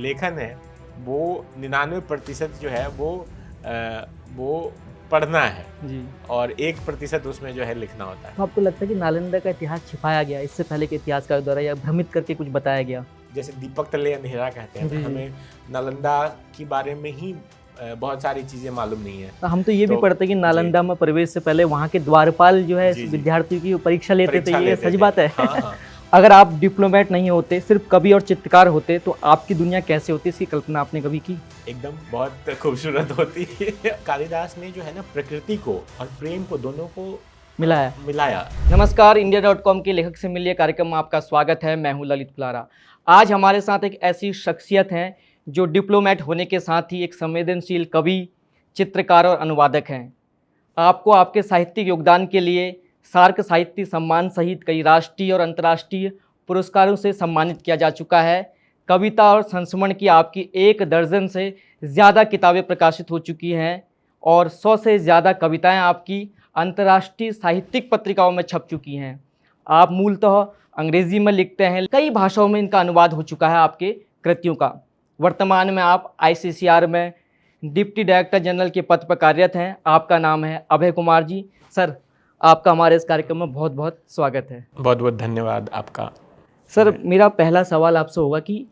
लेखन है वो 99% जो है वो पढ़ना है जी। और 1% उसमें जो है लिखना होता है। तो आपको लगता है कि नालंदा का इतिहास छिपाया गया इससे पहले के इतिहासकार द्वारा या भ्रमित करके कुछ बताया गया? जैसे दीपक तले अंधेरा कहते हैं जी, ना, जी। हमें नालंदा के बारे में ही बहुत सारी चीज़ें मालूम नहीं है। तो हम तो ये भी तो पढ़ते हैं कि जी, नालंदा में प्रवेश से पहले वहाँ के द्वारपाल जो है जी, जी। विद्यार्थियों की परीक्षा लेते थे, परीक्षा ये लेते सच थे। बात है? हाँ, हाँ। अगर आप डिप्लोमेट नहीं होते, सिर्फ कवि और चित्रकार होते, तो आपकी दुनिया कैसे होती, इसकी कल्पना आपने कभी की? एकदम बहुत खूबसूरत होती है। कालिदास ने जो है ना प्रकृति को और प्रेम को दोनों को मिलाया। नमस्कार, इंडिया.com के लेखक से मिलिए कार्यक्रम में आपका स्वागत है। मैं हूं ललित पुलारा। आज हमारे साथ एक ऐसी शख्सियत हैं जो डिप्लोमेट होने के साथ ही एक संवेदनशील कवि, चित्रकार और अनुवादक हैं। आपको आपके साहित्यिक योगदान के लिए सार्क साहित्य सम्मान सहित कई राष्ट्रीय और अंतर्राष्ट्रीय पुरस्कारों से सम्मानित किया जा चुका है। कविता और संस्मरण की आपकी 1 दर्जन से ज़्यादा किताबें प्रकाशित हो चुकी हैं और 100 से ज़्यादा कविताएं आपकी अंतर्राष्ट्रीय साहित्यिक पत्रिकाओं में छप चुकी हैं। आप मूलतः अंग्रेजी में लिखते हैं, कई भाषाओं में इनका अनुवाद हो चुका है आपके कृतियों का। वर्तमान में आप ICCR में डिप्टी डायरेक्टर जनरल के पद पर कार्यरत हैं। आपका नाम है अभय कुमार जी। सर, आपका हमारे इस कार्यक्रम में बहुत बहुत स्वागत है। बहुत बहुत धन्यवाद आपका। सर, मेरा पहला सवाल आपसे होगा कि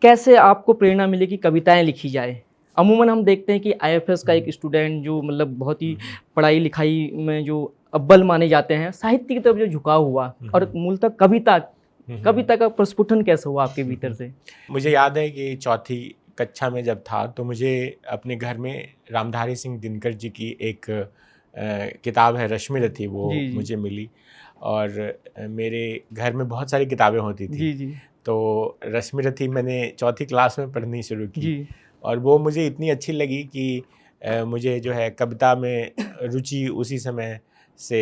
कैसे आपको प्रेरणा मिली कि कविताएं लिखी जाए? अमूमन हम देखते हैं कि IFS का एक स्टूडेंट जो मतलब बहुत ही पढ़ाई लिखाई में जो अव्वल माने जाते हैं, साहित्य की तरफ जो झुकाव हुआ और मूलतः कविता का प्रस्फुटन कैसे हुआ आपके भीतर से? मुझे याद है कि चौथी कक्षा में जब था तो मुझे अपने घर में रामधारी सिंह दिनकर जी की एक किताब है रश्मि रथी, वो जी, जी। मुझे मिली और मेरे घर में बहुत सारी किताबें होती थी। जी, जी। तो रश्मि रथी मैंने चौथी क्लास में पढ़नी शुरू की जी। और वो मुझे इतनी अच्छी लगी कि मुझे जो है कविता में रुचि उसी समय से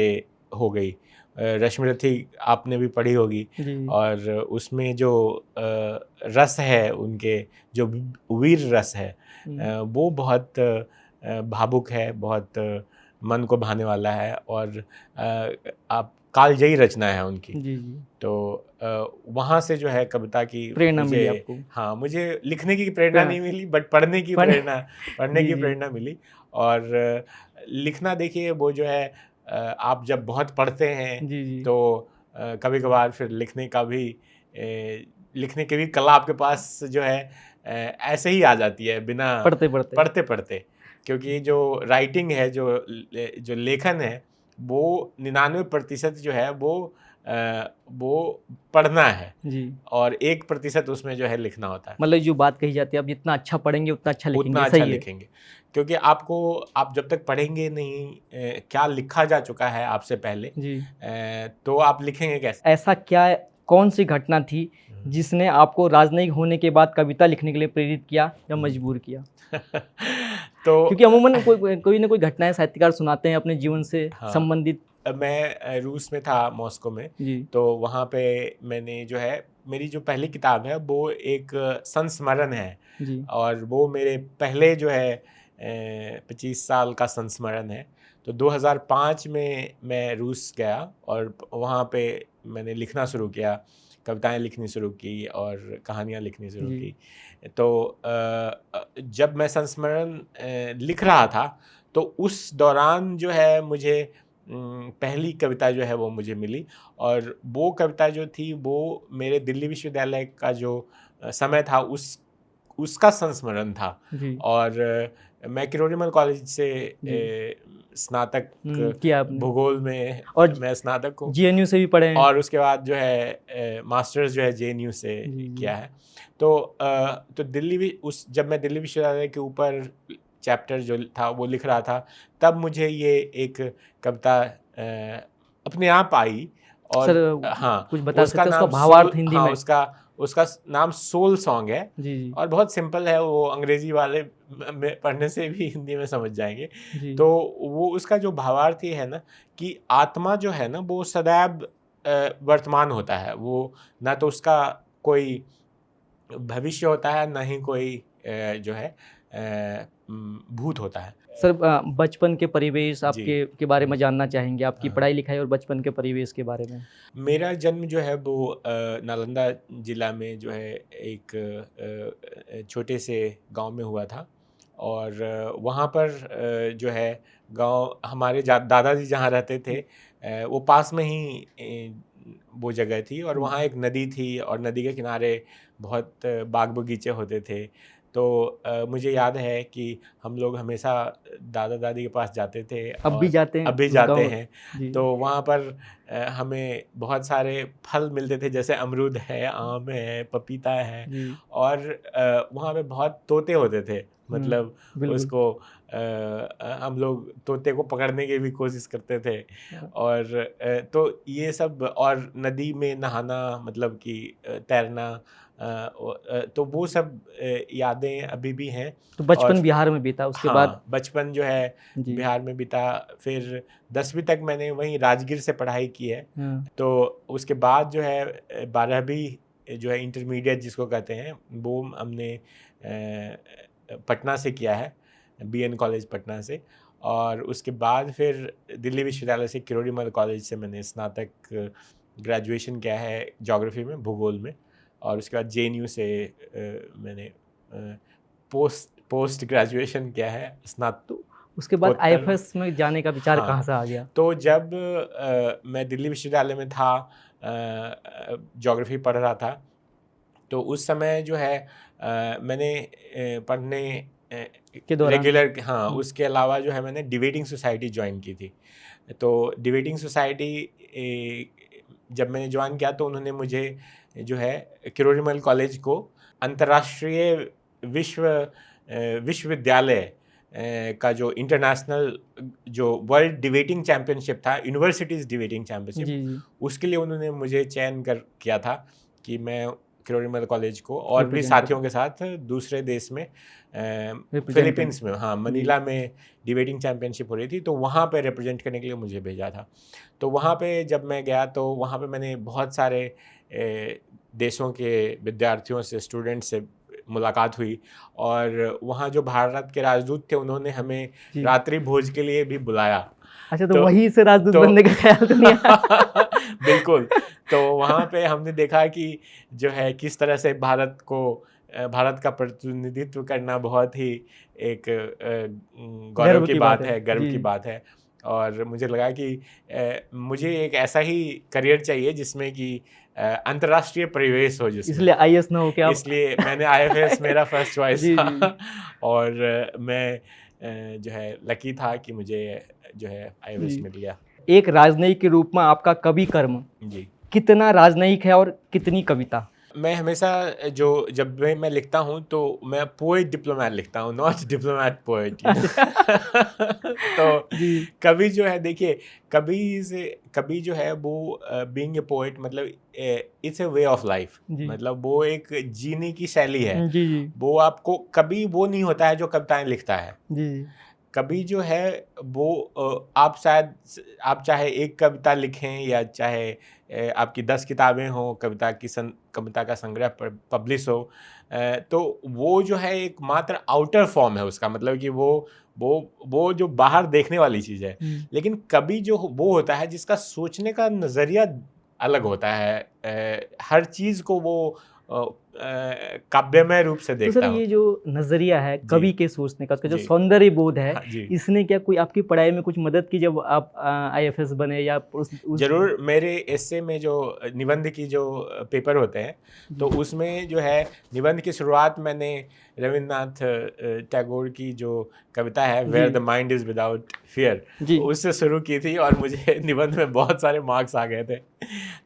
हो गई। रश्मि रथी आपने भी पढ़ी होगी जी। और उसमें जो रस है, उनके जो वीर रस है वो बहुत भावुक है, बहुत मन को भाने वाला है और आप कालजयी रचना है उनकी। जी, जी। तो वहाँ से जो है कविता की प्रेरणा मिली मुझे, आपको? हाँ, मुझे लिखने की प्रेरणा नहीं मिली बट पढ़ने की जी, जी। प्रेरणा मिली। और लिखना देखिए वो जो है आप जब बहुत पढ़ते हैं जी, जी। तो कभी कभार फिर लिखने की भी कला आपके पास जो है ऐसे ही आ जाती है बिना पढ़ते पढ़ते, क्योंकि जो राइटिंग है, जो लेखन है वो 99% जो है वो पढ़ना है जी। और 1% उसमें जो है लिखना होता है। मतलब जो बात कही जाती है, आप जितना अच्छा पढ़ेंगे उतना अच्छा उतना लिखेंगे, अच्छा सही है। लिखेंगे, क्योंकि आप जब तक पढ़ेंगे नहीं क्या लिखा जा चुका है आपसे पहले, जी। तो आप लिखेंगे कैसे? ऐसा क्या, कौन सी घटना थी जिसने आपको राजनयिक होने के बाद कविता लिखने के लिए प्रेरित किया या मजबूर किया? तो क्योंकि अमूमन कोई ना कोई घटनाएं साहित्यकार सुनाते हैं अपने जीवन से हाँ, संबंधित। मैं रूस में था, मॉस्को में। जी। तो वहाँ पे मैंने जो है मेरी जो पहली किताब है वो एक संस्मरण है जी। और वो मेरे पहले जो है 25 साल का संस्मरण है। तो 2005 में मैं रूस गया और वहाँ पे मैंने लिखना शुरू किया, कविताएं लिखनी शुरू की और कहानियाँ लिखनी शुरू जी। की। तो जब मैं संस्मरण लिख रहा था तो उस दौरान जो है मुझे पहली कविता जो है वो मुझे मिली और वो कविता जो थी वो मेरे दिल्ली विश्वविद्यालय का जो समय था उसका संस्मरण था। जी। और मैं किरोड़ीमल कॉलेज से स्नातक किया आपने भूगोल में, और मैं स्नातक हूँ JNU से भी पढ़े हैं। और उसके बाद जो है मास्टर्स जो है JNU से जी, जी। किया है। तो जब मैं दिल्ली विश्वविद्यालय के ऊपर चैप्टर जो था वो लिख रहा था तब मुझे ये एक कविता अपने आप आई और सर, हाँ, कुछ बता सकते हैं उसका नाम भावार्थ हिंदी हाँ, में? उसका नाम सोल सॉन्ग है। जी, जी। और बहुत सिंपल है, वो अंग्रेजी वाले में पढ़ने से भी हिंदी में समझ जाएंगे। जी। तो वो उसका जो भावार्थ ये है ना कि आत्मा जो है ना वो सदैव वर्तमान होता है, वो ना तो उसका कोई भविष्य होता है, ना ही कोई जो है भूत होता है। सर बचपन के परिवेश जी। आपके के बारे में जानना चाहेंगे, आपकी हाँ। पढ़ाई लिखाई और बचपन के परिवेश के बारे में। मेरा जन्म जो है वो नालंदा ज़िला में जो है एक छोटे से गांव में हुआ था। और वहाँ पर जो है गांव हमारे दादाजी जहाँ रहते थे वो पास में ही वो जगह थी, और वहाँ एक नदी थी और नदी के किनारे बहुत बाग बगीचे होते थे। तो मुझे याद है कि हम लोग हमेशा दादा दादी के पास जाते थे, अब भी और जाते हैं अब भी उस जाते गाँव? हैं। जी। तो वहाँ पर हमें बहुत सारे फल मिलते थे, जैसे अमरूद है, आम है, पपीता है। जी। और वहाँ पे बहुत तोते होते थे, मतलब बिल्कुल। उसको हम लोग तोते को पकड़ने की भी कोशिश करते थे। हाँ। और तो ये सब, और नदी में नहाना, मतलब कि तैरना, तो वो सब यादें अभी भी हैं। तो बचपन और बिहार में बीता, उसके बाद? हाँ, बचपन जो है जी। बिहार में बीता। फिर 10वीं तक मैंने वहीं राजगीर से पढ़ाई की है। हाँ। तो उसके बाद जो है 12वीं जो है इंटरमीडिएट जिसको कहते हैं, वो हमने पटना से किया है, बीएन कॉलेज पटना से। और उसके बाद फिर दिल्ली विश्वविद्यालय से किरोड़ीमल कॉलेज से मैंने स्नातक ग्रेजुएशन किया है ज्योग्राफी में, भूगोल में। और उसके बाद जेएनयू से मैंने पोस्ट ग्रेजुएशन किया है, स्नातक। उसके बाद उत्तर। आईएफएस में जाने का विचार हाँ। कहाँ से आ गया? तो जब मैं दिल्ली विश्वविद्यालय में था, ज्योग्राफी पढ़ रहा था, तो उस समय जो है मैंने पढ़ने के दौरान? रेगुलर, हाँ, उसके अलावा जो है मैंने डिबेटिंग सोसाइटी ज्वाइन की थी। तो डिबेटिंग सोसाइटी जब मैंने ज्वाइन किया तो उन्होंने मुझे जो है किरोड़ीमल कॉलेज को अंतर्राष्ट्रीय विश्वविद्यालय का जो इंटरनेशनल जो वर्ल्ड डिबेटिंग चैम्पियनशिप था, यूनिवर्सिटीज़ डिबेटिंग चैम्पियनशिप, जी, जी। उसके लिए उन्होंने मुझे चयन किया था कि मैं किरोड़ीमल कॉलेज को और भी रिप्रेजेंट साथियों के साथ दूसरे देश में, रिप्रेजेंट फिलीपींस में, हाँ, मनीला में डिबेटिंग चैम्पियनशिप हो रही थी, तो वहाँ पे रिप्रेजेंट करने के लिए मुझे भेजा था। तो वहाँ पे जब मैं गया तो वहाँ पे मैंने बहुत सारे देशों के विद्यार्थियों से, स्टूडेंट से मुलाकात हुई। और वहाँ जो भारत के राजदूत थे उन्होंने हमें जी। रात्रि भोज के लिए भी बुलाया। अच्छा, तो वहीं से राजदूत बनने का ख्याल तो नहीं आया? बिल्कुल। तो वहाँ पे हमने देखा कि जो है किस तरह से भारत का प्रतिनिधित्व करना बहुत ही एक गौरव की बात है, गर्व जी। की बात है। और मुझे लगा कि मुझे एक ऐसा ही करियर चाहिए जिसमें कि अंतर्राष्ट्रीय परिवेश हो, जिसमें इसलिए आईएएस ना हो के आप? इसलिए मैंने आईएफएस मेरा फर्स्ट चॉइस जी, था। जी। और मैं जो है लकी था कि मुझे जो है आईएफएस जी। मिल गया। एक राजनयिक के रूप में आपका कवि कर्म जी। कितना राजनयिक है और कितनी कविता? मैं हमेशा जब मैं लिखता हूँ तो मैं पोएट डिप्लोमैट लिखता हूँ, नॉट डिप्लोमैट पोएट। तो जी। कवि जो है, देखिए, कवि जो है वो बीइंग ए पोएट, मतलब it's a way of life, जी। मतलब वो एक जीने की शैली है। जी, जी। वो आपको कभी वो नहीं होता है जो कविताएं लिखता है। जी। कवि जो है वो आप चाहे एक कविता लिखें या चाहे आपकी 10 किताबें हों, कविता का संग्रह पब्लिश हो, तो वो जो है एक मात्र आउटर फॉर्म है उसका, मतलब कि वो जो बाहर देखने वाली चीज़ है। लेकिन कवि जो वो होता है जिसका सोचने का नज़रिया अलग होता है, हर चीज़ को वो काव्यमय रूप से तो देखता सर हो। ये जो नजरिया है जी। कवि के सोचने का, उसका जो जी। सौंदर्य बोध है, हाँ जी। इसने क्या कोई आपकी पढ़ाई में कुछ मदद की जब आप आईएफएस बने या जरूर। मेरे एस्से में जो निबंध की जो पेपर होते हैं, तो उसमें जो है निबंध की शुरुआत मैंने रविन्द्रनाथ टैगोर की जो कविता है, where the mind is without fear, जी। उससे शुरू की थी, और मुझे निबंध में बहुत सारे मार्क्स आ गए थे।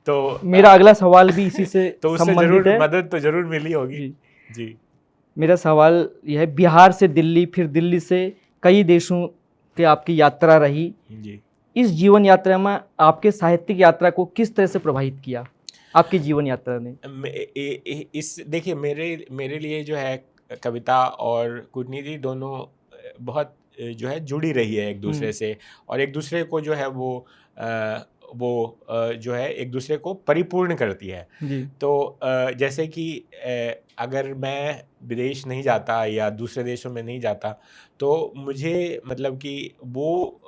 तो मेरा अगला सवाल भी इसी से तो उससे संबंधित जरूर है। मदद तो जरूर मिली होगी। जी। जी। मेरा सवाल यह है, बिहार से दिल्ली, फिर दिल्ली से कई देशों की आपकी यात्रा रही। जी। इस जीवन यात्रा में आपके साहित्यिक यात्रा को किस तरह से प्रभावित किया आपकी जीवन यात्रा ने? देखिए, मेरे लिए जो है कविता और कूटनीति दोनों बहुत जो है जुड़ी रही है एक दूसरे से, और एक दूसरे को जो है वो वो जो है एक दूसरे को परिपूर्ण करती है। जी। तो जैसे कि अगर मैं विदेश नहीं जाता या दूसरे देशों में नहीं जाता तो मुझे मतलब कि वो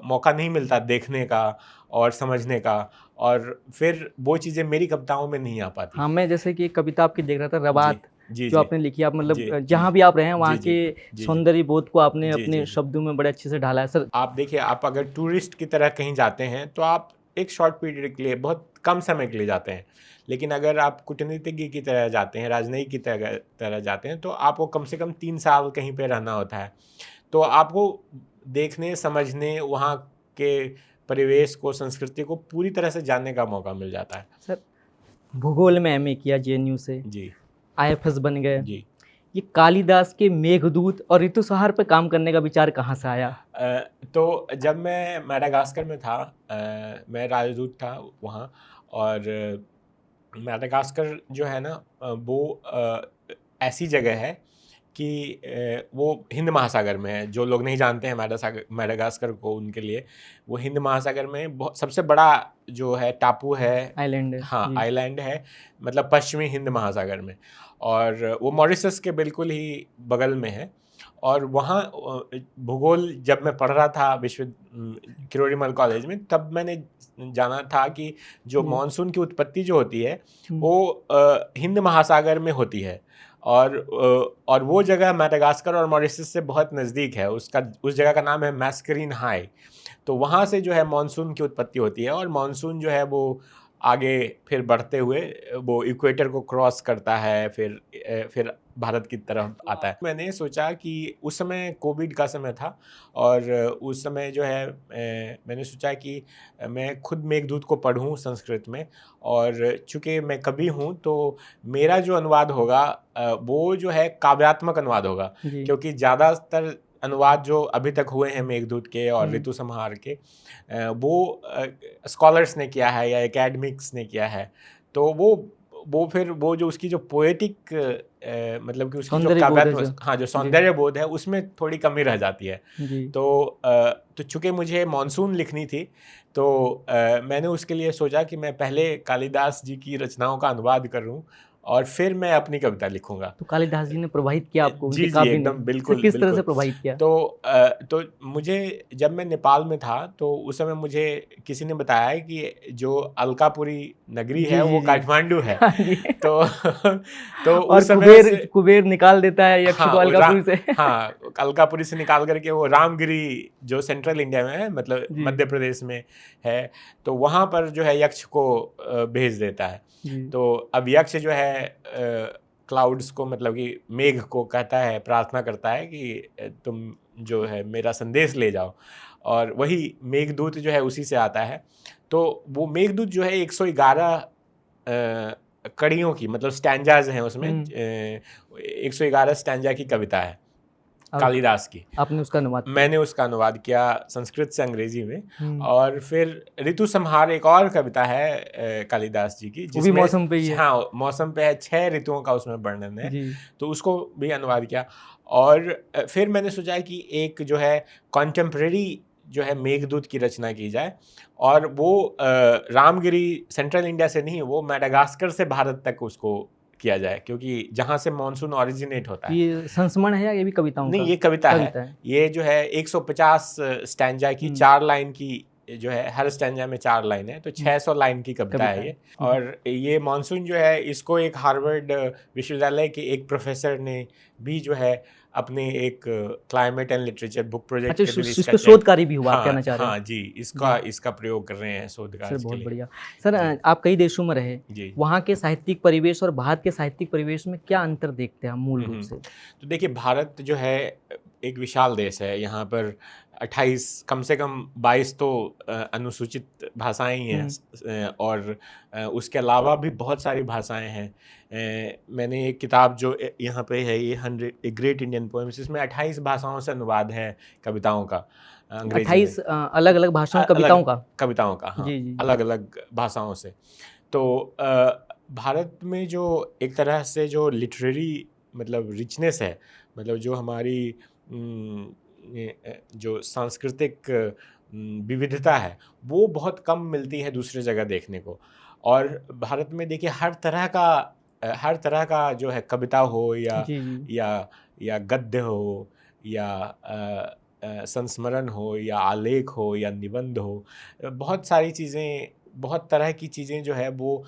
मौका नहीं मिलता देखने का और समझने का, और फिर वो चीज़ें मेरी कविताओं में नहीं आ पाती। हाँ, मैं जैसे कि एक कविता आपकी देख रहा था, जी, रबात, जी, जो जी, आपने लिखी है। आप मतलब जी, जी, जहाँ भी आप रहे हैं वहाँ जी, जी, के जी, जी, सौंदर्य बोध को आपने जी, अपने जी। शब्दों में बड़े अच्छे से ढाला है सर। आप देखिए, आप अगर टूरिस्ट की तरह कहीं जाते हैं तो आप एक शॉर्ट पीरियड के लिए, बहुत कम समय के लिए जाते हैं। लेकिन अगर आप कूटनीतिज्ञ की तरह जाते हैं, राजनयिक की तरह तरह जाते हैं, तो आपको कम से कम 3 साल कहीं पे रहना होता है। तो आपको देखने, समझने, वहाँ के परिवेश को, संस्कृति को पूरी तरह से जानने का मौका मिल जाता है। सर, भूगोल में एमए किया जेएनयू से, जी, आईएफएस बन गए। जी। ये कालिदास के मेघदूत और ऋतुसंहार पे काम करने का विचार कहाँ से आया? तो जब मैं मैडागास्कर में था, मैं राजदूत था वहाँ, और मैडागास्कर जो है ना, वो ऐसी जगह है कि वो हिंद महासागर में है। जो लोग नहीं जानते हैं मैडागास्कर को, उनके लिए वो हिंद महासागर में बहुत सबसे बड़ा जो है टापू है। आइलैंड है। हाँ, जी। आइलैंड है, मतलब पश्चिमी हिंद महासागर में, और वो मॉरिशस के बिल्कुल ही बगल में है। और वहाँ भूगोल जब मैं पढ़ रहा था किरोड़ीमल कॉलेज में, तब मैंने जाना था कि जो जी। मानसून की उत्पत्ति जो होती है हम्म। वो हिंद महासागर में होती है, और वो जगह मैडागास्कर और मॉरिशस से बहुत नज़दीक है। उस जगह का नाम है मैस्करीन हाई। तो वहाँ से जो है मानसून की उत्पत्ति होती है, और मानसून जो है वो आगे फिर बढ़ते हुए वो इक्वेटर को क्रॉस करता है, फिर भारत की तरफ आता है। मैंने सोचा कि उस समय कोविड का समय था, और उस समय जो है मैंने सोचा कि मैं खुद मेघदूत को पढ़ूँ संस्कृत में, और चूँकि मैं कवि हूँ तो मेरा जो अनुवाद होगा वो जो है काव्यात्मक अनुवाद होगा, जी। क्योंकि ज़्यादातर अनुवाद जो अभी तक हुए हैं मेघदूत के और ऋतु संहार के, वो स्कॉलर्स ने किया है या एकेडमिक्स ने किया है। तो वो फिर वो जो उसकी जो पोएटिक मतलब कि उसकी जो सौंदर्य बोध है जो। काव्यात्मक, हाँ, जो जी। सौंदर्य बोध है उसमें थोड़ी कमी रह जाती है। जी। तो चूँकि मुझे मानसून लिखनी थी, तो मैंने उसके लिए सोचा कि मैं पहले कालिदास जी की रचनाओं का अनुवाद करूँ और फिर मैं अपनी कविता लिखूँगा। तो कालिदास जी ने प्रभावित किया आपको, उनके जी, जी, काव्य ने? एकदम सर, बिल्कुल, किस तरह से बिल्कुल। प्रभावित किया? तो मुझे, जब मैं नेपाल में था तो उस समय मुझे किसी ने बताया कि जो अलकापुरी नगरी जी, है जी, वो जी। काठमांडू है। हाँ जी। तो तो और उस समय कुबेर से, कुबेर निकाल देता है यक्ष हाँ, को अलकापुरी से। हाँ, अलकापुरी से निकाल करके वो रामगिरी जो सेंट्रल इंडिया में है, मतलब जी। मध्य प्रदेश में है, तो वहाँ पर जो है यक्ष को भेज देता है। जी। तो अब यक्ष जो है क्लाउड्स को, मतलब कि मेघ को कहता है, प्रार्थना करता है कि तुम जो है मेरा संदेश ले जाओ, और वही मेघदूत जो है उसी से आता है। तो वो मेघदूत जो है 111 कड़ियों की, मतलब स्टैंजाज हैं उसमें, 111 स्टैंजा की कविता है अब कालिदास की। आपने उसका अनुवाद किया। मैंने उसका अनुवाद किया संस्कृत से अंग्रेजी में। हम्म। और फिर ऋतु संहार एक और कविता है कालिदास जी की, वो भी जिसमें, मौसम पे ही है। हाँ, मौसम पे है, 6 ऋतुओं का उसमें वर्णन है। जी। तो उसको भी अनुवाद किया। और फिर मैंने सोचा कि एक जो है कॉन्टेम्परेरी जो है मेघदूत की रचना की जाए, और वो रामगिरी सेंट्रल इंडिया से नहीं, वो मैडागास्कर से भारत तक उसको किया जाए, क्योंकि जहाँ से मानसून ओरिजिनेट होता है। ये संस्मरण है या ये भी कविताओं नहीं, का? ये कविता है। कविता है। ये जो है 150 स्टैंजा की, 4 लाइन की जो है, हर स्टैंजा में 4 लाइन है, तो 600 लाइन की कविता है ये। और ये मानसून जो है, इसको एक हार्वर्ड विश्वविद्यालय के एक प्रोफेसर ने भी जो है अपने एक climate and literature book project अच्छा, के लिए इस पे शोध कार्य भी हुआ, आप कहना चाह रहे हैं? हाँ जी, इसका प्रयोग कर रहे हैं शोध सर, कार्य के बहुत लिए। बढ़िया। सर, जी। आप कई देशों में रहे, जी। वहाँ के साहित्यिक परिवेश और भारत के साहित्यिक परिवेश में क्या अंतर देखते हैं हम मूल रूप से? तो देखिए, भारत जो है एक विशाल देश है। यहाँ पर 28, कम से कम 22 तो अनुसूचित भाषाएं ही हैं, और उसके अलावा भी बहुत सारी भाषाएं हैं। मैंने एक किताब जो यहाँ पे है, ये 100 ए ग्रेट इंडियन पोएम्स, इसमें 28 भाषाओं से अनुवाद है कविताओं का, अंग्रेजी में। 28 अलग अलग भाषाओं कविताओं का? कविताओं का, हाँ, जी, जी। अलग अलग भाषाओं से। तो भारत में जो एक तरह से जो लिटरेरी, मतलब रिचनेस है, मतलब जो हमारी जो सांस्कृतिक विविधता है वो बहुत कम मिलती है दूसरी जगह देखने को। और भारत में देखिए हर तरह का जो है कविता हो जी जी या गद्य हो या संस्मरण हो या आलेख हो या निबंध हो, बहुत सारी चीज़ें, बहुत तरह की चीज़ें जो है वो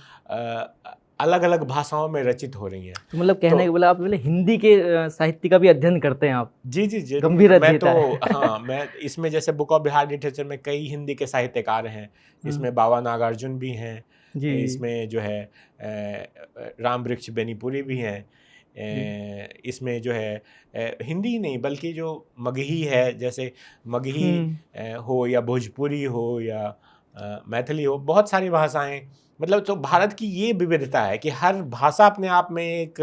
अलग अलग भाषाओं में रचित हो रही हैं। तो मतलब कहने तो का बोला आप बोले हिंदी के साहित्य का भी अध्ययन करते हैं आप, जी जी जरूर। गंभीर मैं तो अध्येता है। हाँ, मैं इसमें जैसे बुक ऑफ बिहार लिटरेचर में कई हिंदी के साहित्यकार हैं, इसमें बाबा नागार्जुन भी हैं, जी इसमें जो है राम वृक्ष बेनीपुरी भी हैं, जी इसमें जो है हिंदी ही नहीं बल्कि जो मगही है, जैसे मगही हो या भोजपुरी हो या मैथिली हो, बहुत सारी भाषाएं, मतलब तो भारत की ये विविधता है कि हर भाषा अपने आप में एक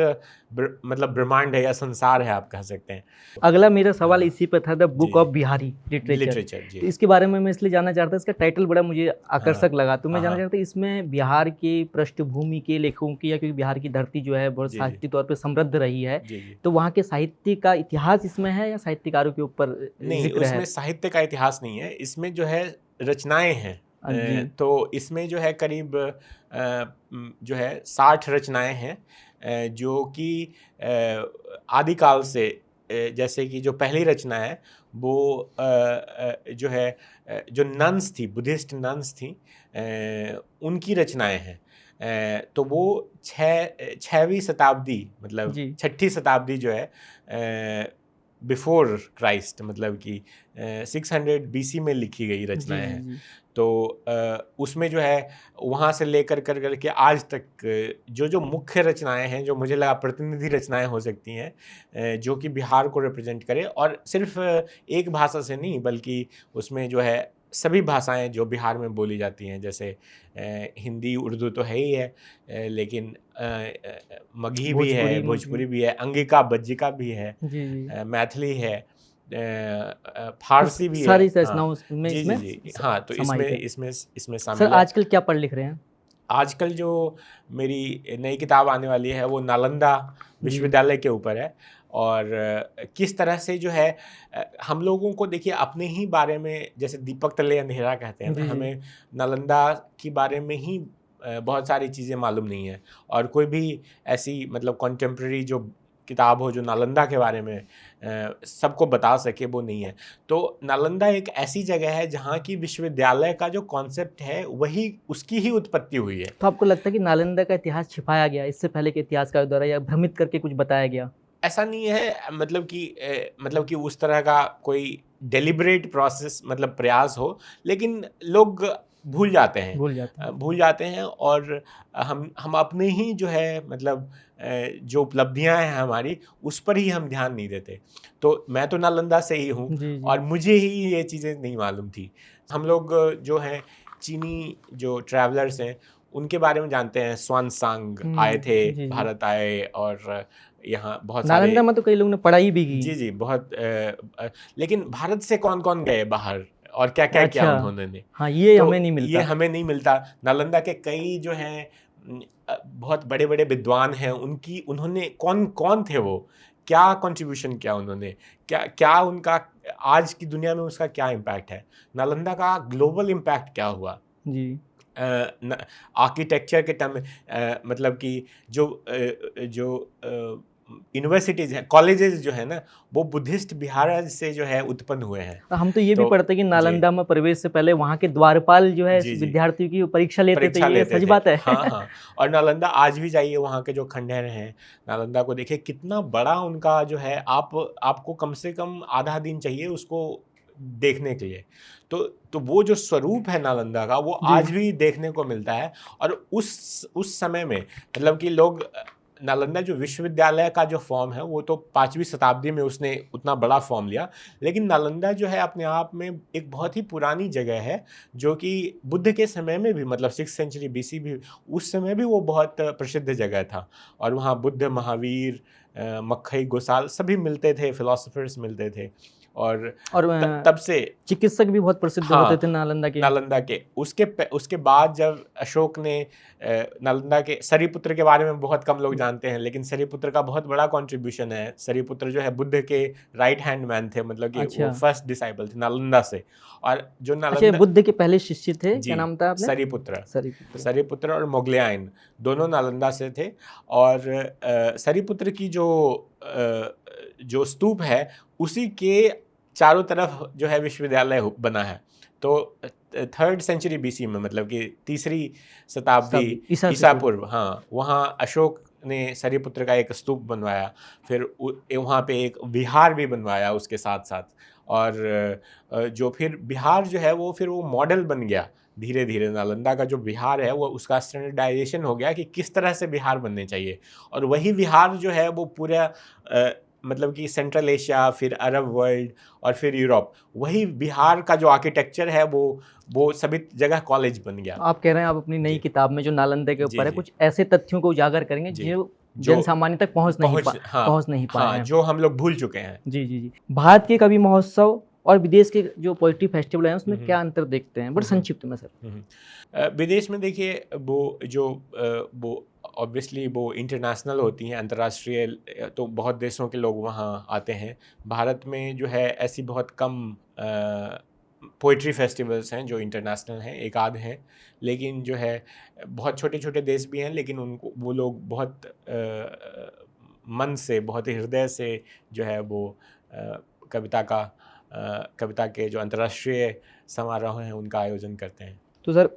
मतलब ब्रह्मांड है या संसार है, आप कह सकते हैं। अगला मेरा सवाल हाँ, इसी पर था, द बुक जी ऑफ बिहारी लिटरेचर। लिटरेचर जी। तो इसके बारे में मैं इसलिए जानना चाहता था, इसका टाइटल बड़ा मुझे आकर्षक लगा, तो मैं हाँ, जानना हाँ। चाहता हूँ इसमें बिहार की पृष्ठभूमि के लेखकों की, या क्योंकि बिहार की धरती जो है बहुत जी, जी। साहित्यिक तौर पे समृद्ध रही है, जी जी। तो वहाँ के साहित्य का इतिहास इसमें है या साहित्यकारों के ऊपर नहीं, जिक्र है? उसमें साहित्य का इतिहास नहीं है, इसमें जो है रचनाएं हैं। जी तो इसमें जो है करीब जो है 60 रचनाएं हैं, जो कि आदिकाल से, जैसे कि जो पहली रचना है वो जो है जो नन्स थी, बुद्धिस्ट नन्स थी, उनकी रचनाएं हैं। तो वो छठवीं शताब्दी, मतलब जी 6ठी शताब्दी जो है बिफोर क्राइस्ट, मतलब कि 600 BC में लिखी गई जी रचनाएं जी हैं। जी तो उसमें जो है वहाँ से लेकर करके आज तक जो मुख्य रचनाएं हैं, जो मुझे लगा प्रतिनिधि रचनाएं हो सकती हैं, जो कि बिहार को रिप्रेजेंट करे, और सिर्फ एक भाषा से नहीं बल्कि उसमें जो है सभी भाषाएं जो बिहार में बोली जाती हैं, जैसे हिंदी उर्दू तो है ही है, लेकिन मगही भी है, भोजपुरी भी है, अंगिका बज्जिका भी है, जी जी मैथिली है, तो फारसी भी है। सारी हाँ रचनाओं में जी जी इसमें जी। हाँ, तो इसमें समाहित है। इसमें इसमें सर शामिल है। आजकल क्या पढ़ लिख रहे हैं? आजकल जो मेरी नई किताब आने वाली है वो नालंदा जी विश्वविद्यालय के ऊपर है, और किस तरह से जो है हम लोगों को देखिए अपने ही बारे में, जैसे दीपक तले अंधेरा कहते हैं ना, जी जी हमें नालंदा के बारे में ही बहुत सारी चीज़ें मालूम नहीं है, और कोई भी ऐसी मतलब कॉन्टेम्प्रेरी जो किताब हो जो नालंदा के बारे में सबको बता सके, वो नहीं है। तो नालंदा एक ऐसी जगह है जहाँ की विश्वविद्यालय का जो कॉन्सेप्ट है वही, उसकी ही उत्पत्ति हुई है। तो आपको लगता है कि नालंदा का इतिहास छिपाया गया इससे पहले के इतिहासकारों द्वारा, या भ्रमित करके कुछ बताया गया? ऐसा नहीं है, मतलब कि उस तरह का कोई डेलिब्रेट प्रोसेस, मतलब प्रयास हो, लेकिन लोग भूल जाते हैं, भूल जाते हैं। भूल जाते हैं, और हम अपने ही जो है मतलब जो उपलब्धियां हैं हमारी, उस पर ही हम ध्यान नहीं देते। तो मैं तो नालंदा से ही हूँ, जी जी और मुझे ही ये चीज़ें नहीं मालूम थी। हम लोग जो हैं चीनी जो ट्रैवलर्स हैं उनके बारे में जानते हैं, स्वानसांग आए थे, जी जी। भारत आए, और यहाँ बहुत सारे, नालंदा में तो कई लोगों ने पढ़ाई भी की। जी जी, बहुत लेकिन भारत से कौन कौन गए बाहर और क्या क्या किया अच्छा, उन्होंने, हाँ ये तो हमें नहीं ये मिलता। हमें नहीं मिलता। नालंदा के कई जो हैं बहुत बड़े बड़े विद्वान हैं, उनकी उन्होंने कौन कौन थे, वो क्या कंट्रीब्यूशन किया उन्होंने, क्या क्या उनका आज की दुनिया में उसका क्या इम्पैक्ट है, नालंदा का ग्लोबल इम्पैक्ट क्या हुआ। जी आर्किटेक्चर के टर्म मतलब कि जो यूनिवर्सिटीज़ हैं, कॉलेजेस जो है ना, वो बुद्धिस्ट बिहार से जो है उत्पन्न हुए हैं। तो हम तो ये भी तो पढ़ते कि जी नालंदा में प्रवेश से पहले वहाँ के द्वारपाल जो है जी जी विद्यार्थियों की परीक्षा लेते थे, परीक्षा ये लेते सच थे। बात है? हाँ हाँ। और नालंदा आज भी जाइए, वहाँ के जो खंडहर हैं नालंदा को देखिए, कितना बड़ा उनका जो है, आपको कम से कम आधा दिन चाहिए उसको देखने के लिए। तो वो जो स्वरूप है नालंदा का, वो जी आज भी देखने को मिलता है। और उस समय में मतलब कि लोग, नालंदा जो विश्वविद्यालय का जो फॉर्म है वो तो 5वीं शताब्दी में उसने उतना बड़ा फॉर्म लिया, लेकिन नालंदा जो है अपने आप में एक बहुत ही पुरानी जगह है, जो कि बुद्ध के समय में भी, मतलब 6th सेंचुरी BC भी, उस समय भी वो बहुत प्रसिद्ध जगह था। और वहाँ बुद्ध, महावीर, मक्खई गोसाल सभी मिलते थे, फिलोसफर्स मिलते थे। और और तब से चिकित्सक भी बहुत प्रसिद्ध हाँ, होते थे नालंदा के। उसके बाद जब अशोक ने नालंदा के सरीपुत्र के बारे में बहुत कम लोग जानते हैं, लेकिन सरीपुत्र का बहुत बड़ा कंट्रीब्यूशन है। सरीपुत्र जो है बुद्ध के राइट हैंड मैन थे, मतलब कि अच्छा। वो फर्स्ट डिसाइपल थे नालंदा से। और जो अच्छा, नालंदा बुद्ध के पहले शिष्य थे, जी क्या नाम था आपने? सरीपुत्र सरीपुत्र। और मोगलियाइन दोनों नालंदा से थे। और सरीपुत्र की जो स्तूप है उसी के चारों तरफ जो है विश्वविद्यालय बना है। तो 3rd सेंचुरी BC में, मतलब कि 3री शताब्दी ईसा पूर्व, हाँ, वहाँ अशोक ने सरीपुत्र का एक स्तूप बनवाया। फिर वहाँ पे एक विहार भी बनवाया उसके साथ साथ। और जो फिर बिहार जो है वो फिर वो मॉडल बन गया धीरे धीरे। नालंदा का जो बिहार है वो उसका स्टैंडर्डाइजेशन हो गया कि किस तरह से बिहार बनने चाहिए। और वही बिहार जो है वो पूरा मतलब कि सेंट्रल एशिया, फिर अरब वर्ल्ड और फिर यूरोप, वही बिहार का जो आर्किटेक्चर है वो सभी जगह कॉलेज बन गया। आप कह रहे हैं आप अपनी नई किताब में जो नालंदा के ऊपर है कुछ ऐसे तथ्यों को उजागर करेंगे जो जन सामान्य तक पहुंच नहीं पाए हैं, जो हम लोग भूल चुके हैं। जी। भारत के कवि महोत्सव और विदेश के जो पोइट्री फेस्टिवल हैं उसमें क्या अंतर देखते हैं, बड़े संक्षिप्त में सर? विदेश में देखिए वो ऑब्वियसली वो इंटरनेशनल होती हैं, अंतर्राष्ट्रीय, तो बहुत देशों के लोग वहाँ आते हैं। भारत में जो है ऐसी बहुत कम पोइट्री फेस्टिवल्स हैं जो इंटरनेशनल हैं, एक आध हैं। लेकिन जो है बहुत छोटे छोटे देश भी हैं, लेकिन उनको वो लोग बहुत मन से, बहुत हृदय से जो है वो कविता के जो अंतर्राष्ट्रीय समारोह हैं उनका आयोजन करते हैं। तो सर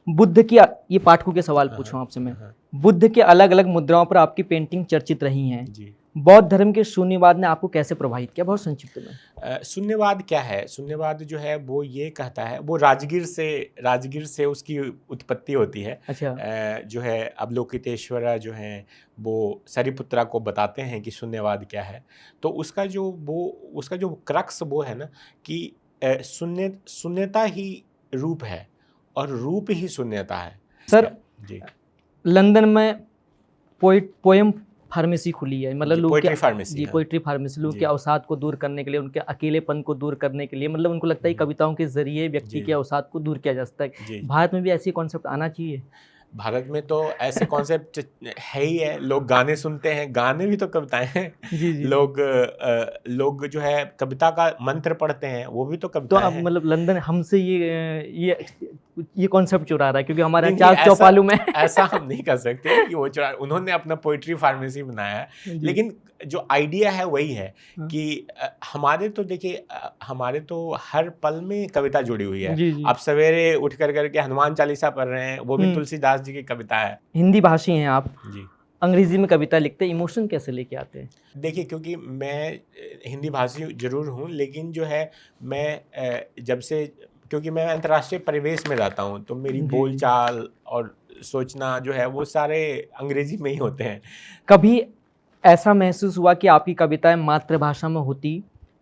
बुद्ध की, ये पाठकों के सवाल पूछूं आपसे मैं, बुद्ध के अलग अलग मुद्राओं पर आपकी पेंटिंग चर्चित रही हैं जी। बौद्ध धर्म के शून्यवाद ने आपको कैसे प्रभावित किया, बहुत संक्षिप्त में? शून्यवाद क्या है? शून्यवाद जो है वो ये कहता है, वो राजगीर से उसकी उत्पत्ति होती है। अच्छा। जो है अवलोकितेश्वरा जो हैं वो सरिपुत्रा को बताते हैं कि शून्यवाद क्या है। तो उसका जो क्रक्स वो है ना कि शून्यता ही रूप है और रूप ही शून्यता है। सर जी, लंदन में पोएम फार्मेसी खुली है, मतलब लोग पोइट्री फार्मेसी, जी, पोइट्री फार्मेसी, लोग के अवसाद को दूर करने के लिए, उनके अकेलेपन को दूर करने के लिए, मतलब उनको लगता है कविताओं के जरिए व्यक्ति के अवसाद को दूर किया जा सकता है। भारत में भी ऐसी कॉन्सेप्ट आना चाहिए। भारत में तो ऐसे कॉन्सेप्ट है ही है। लोग गाने सुनते हैं, गाने भी तो कविताएं हैं। जी जी। लोग जो है कविता का मंत्र पढ़ते हैं, वो भी तो कविताएं हैं। तो मतलब लंदन हमसे ये कॉन्सेप्ट चुरा रहा है, क्योंकि हमारे चाक चौपालू में ऐसा हम नहीं कर सकते कि वो चुरा, उन्होंने अपना पोइट्री फार्मेसी बनाया है। लेकिन जो आइडिया है वही है कि हमारे तो देखिए, हमारे तो हर पल में कविता जुड़ी हुई है। आप सवेरे उठ करके हनुमान चालीसा पढ़ रहे हैं, वो भी तुलसीदास जी की कविता है। हिंदी भाषी हैं आप जी, अंग्रेजी में कविता लिखते हैं, इमोशन कैसे लेके आते हैं? देखिए, क्योंकि मैं हिंदी भाषी जरूर हूँ, लेकिन जो है मैं क्योंकि मैं अंतर्राष्ट्रीय परिवेश में रहता हूँ, तो मेरी बोलचाल और सोचना जो है वो सारे अंग्रेजी में ही होते हैं। कभी ऐसा महसूस हुआ कि आपकी कविताएं मातृभाषा में होती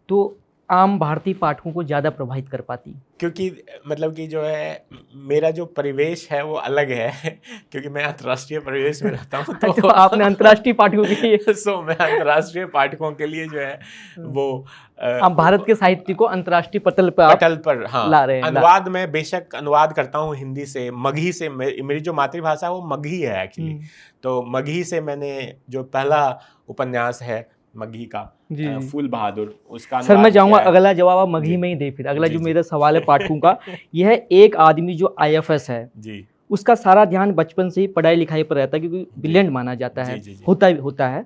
तो आम भारतीय पाठकों को ज़्यादा प्रभावित कर पाती? क्योंकि मतलब कि जो है मेरा जो परिवेश है वो अलग है, क्योंकि मैं अंतर्राष्ट्रीय परिवेश में रहता हूँ। तो आपने अंतर्राष्ट्रीय पाठकों के लिए मैं अंतर्राष्ट्रीय पाठकों के लिए जो है वो आप भारत के साहित्य को अंतर्राष्ट्रीय पटल पर हाँ, ला रहे हैं। अनुवाद मैं बेशक अनुवाद करता हूँ हिंदी से, मगही से। मेरी जो मातृभाषा है वो मगही है एक्चुअली। तो मगही से मैंने जो पहला उपन्यास है मगही का, फूल बहादुर, उसका सर मैं चाहूंगा अगला जवाब आप मगही में ही दे। फिर अगला जो मेरा सवाल है पाठकों का, यह है एक आदमी जो IFS है जी, उसका सारा ध्यान बचपन से ही पढ़ाई लिखाई पर रहता है, क्योंकि ब्रिलियंट माना जाता है, होता है।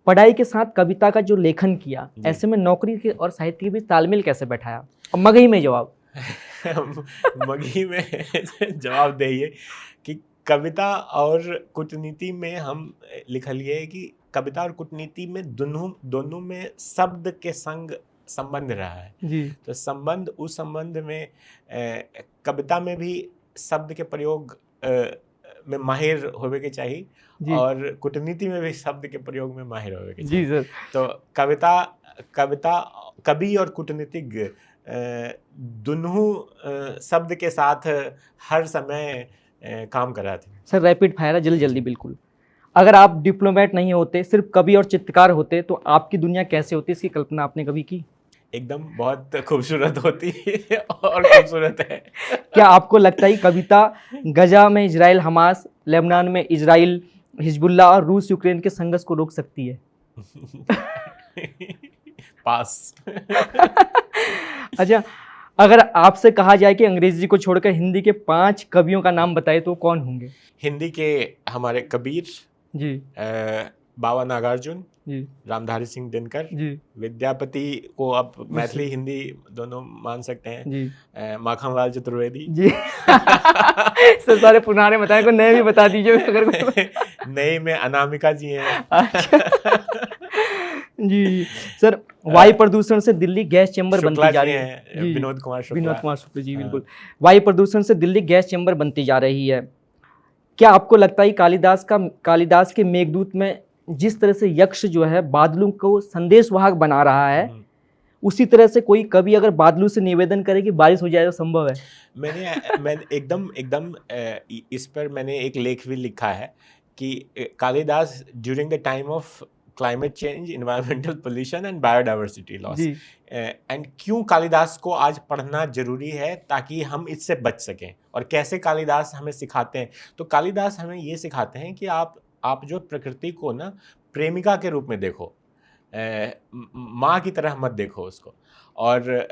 पढ़ाई के साथ कविता का जो लेखन किया, ऐसे में नौकरी के और साहित्य के बीच तालमेल कैसे बैठाया? अब मगही में जवाब मगही में जवाब दे कि कविता और कूटनीति में हम लिख लिए कि कविता और कूटनीति में दोनों में शब्द के संग संबंध रहा है जी। तो उस संबंध में कविता में भी शब्द के प्रयोग में माहिर होवे के चाहिए और कूटनीति में भी शब्द के प्रयोग में माहिर होवे के चाहिए जी सर। तो कविता कवि और कूटनीतिज्ञ दोनों शब्द के साथ हर समय काम कर रहा था। सर रैपिड फायर है, जल्दी बिल्कुल। अगर आप डिप्लोमेट नहीं होते, सिर्फ कवि और चित्रकार होते, तो आपकी दुनिया कैसे होती, इसकी कल्पना आपने कभी की? एकदम बहुत खूबसूरत होती है और खूबसूरत है। क्या आपको लगता है कि कविता गजा में इजराइल हमास, लेबनान में इजराइल हिजबुल्लाह और रूस यूक्रेन के संघर्ष को रोक सकती है? पास। अच्छा, अगर आपसे कहा जाए कि अंग्रेजी को छोड़कर हिंदी के 5 कवियों का नाम बताए तो कौन होंगे? हिंदी के हमारे कबीर, जी बाबा नागार्जुन, जी रामधारी सिंह दिनकर, जी विद्यापति को आप मैथिली हिंदी दोनों मान सकते हैं, जी माखनलाल चतुर्वेदी। जी। सर सारे पुराने बताए, को नए भी बता दीजिए अगर कोई। नई में अनामिका जी हैं। अच्छा। जी सर, वायु प्रदूषण से दिल्ली गैस चैम्बर शुक्ला बनती जा जी रही है। हैं, जी, विनोद कुमार शुक्ला। विनोद कुमार शुक्ल जी, हाँ। बिल्कुल। वायु प्रदूषण से दिल्ली गैस चैम्बर बनती जा रही है। क्या आपको लगता है कि कालिदास के मेघदूत में जिस तरह से यक्ष जो है बादलों को संदेशवाहक बना रहा है, उसी तरह से कोई कवि अगर बादलों से निवेदन करे कि बारिश हो जाए तो संभव है? मैंने एकदम इस पर मैंने एक लेख भी लिखा है कि Kalidas during the time of climate change, environmental pollution and biodiversity loss, जी एंड क्यों कालिदास को आज पढ़ना जरूरी है ताकि हम इससे बच सकें, और कैसे कालिदास हमें सिखाते हैं। तो कालिदास हमें ये सिखाते हैं कि आप जो प्रकृति को ना प्रेमिका के रूप में देखो, माँ की तरह मत देखो उसको, और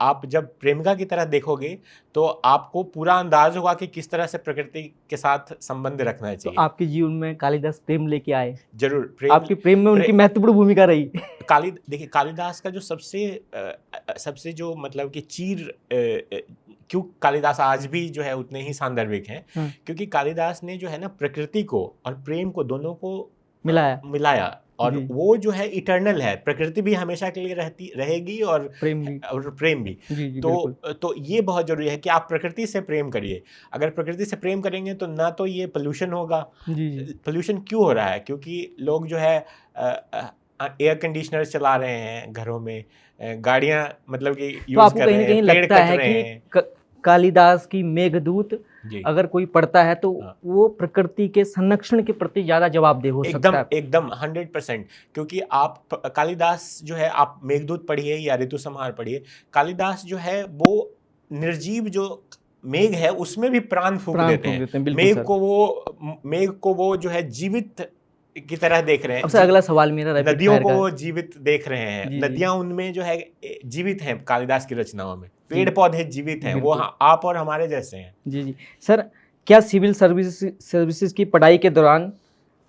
आप जब प्रेमिका की तरह देखोगे तो आपको पूरा अंदाज होगा कि किस तरह से प्रकृति के साथ संबंध रखना तो चाहिए। आपके जीवन में कालिदास प्रेम लेके आए? जरूर। आपके प्रेम में उनकी महत्वपूर्ण भूमिका रही? देखिए, कालिदास का जो सबसे जो मतलब कि क्यों कालिदास आज भी जो है उतने ही सांदर्भिक हैं, क्योंकि कालिदास ने जो है ना प्रकृति को और प्रेम को दोनों को मिलाया, और वो जो है इटर्नल है। प्रकृति भी हमेशा के लिए रहेगी और प्रेम भी। तो ये बहुत जरूरी है कि आप प्रकृति से प्रेम करिए। अगर प्रकृति से प्रेम करेंगे तो ना तो ये पोल्यूशन होगा। पोल्यूशन क्यों हो रहा है? क्योंकि लोग जो है एयर कंडीशनर चला रहे हैं घरों में, गाड़ियां मतलब कि यूज कर रहे हैं, पेड़ कट रहे हैं। कालिदास की मेघदूत अगर कोई पढ़ता है तो वो प्रकृति के संरक्षण के प्रति ज्यादा जवाबदेह हो सकता है। एकदम 100%। क्योंकि आप कालिदास जो है, आप मेघदूत पढ़िए या ऋतु संहार पढ़िए, कालिदास जो है वो निर्जीव जो मेघ है उसमें भी प्राण फूंक देते हैं। मेघ को वो जो है जीवित की तरह देख रहे हैं। अब अगला सवाल मेरा, नदियों को वो जीवित देख रहे हैं। नदियां उनमें जो है जीवित हैं कालिदास की रचनाओं में, पेड़ पौधे जीवित हैं, वो आप और हमारे जैसे हैं। जी सर, क्या सिविल सर्विसेज की पढ़ाई के दौरान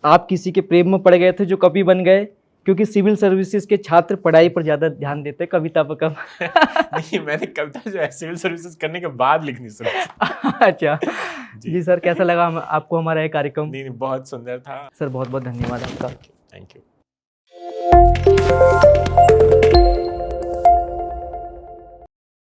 आप किसी के प्रेम में पड़ गए थे जो कवि बन गए? क्योंकि सिविल सर्विसेज के छात्र पढ़ाई पर ज्यादा ध्यान देते हैं, कविता पर कम। नहीं, मैंने कविता जो है सिविल सर्विसेज करने के बाद लिखनी शुरू। अच्छा जी सर, कैसा लगा आपको हमारा ये कार्यक्रम? नहीं, बहुत सुंदर था सर, बहुत बहुत धन्यवाद आपका। Thank you.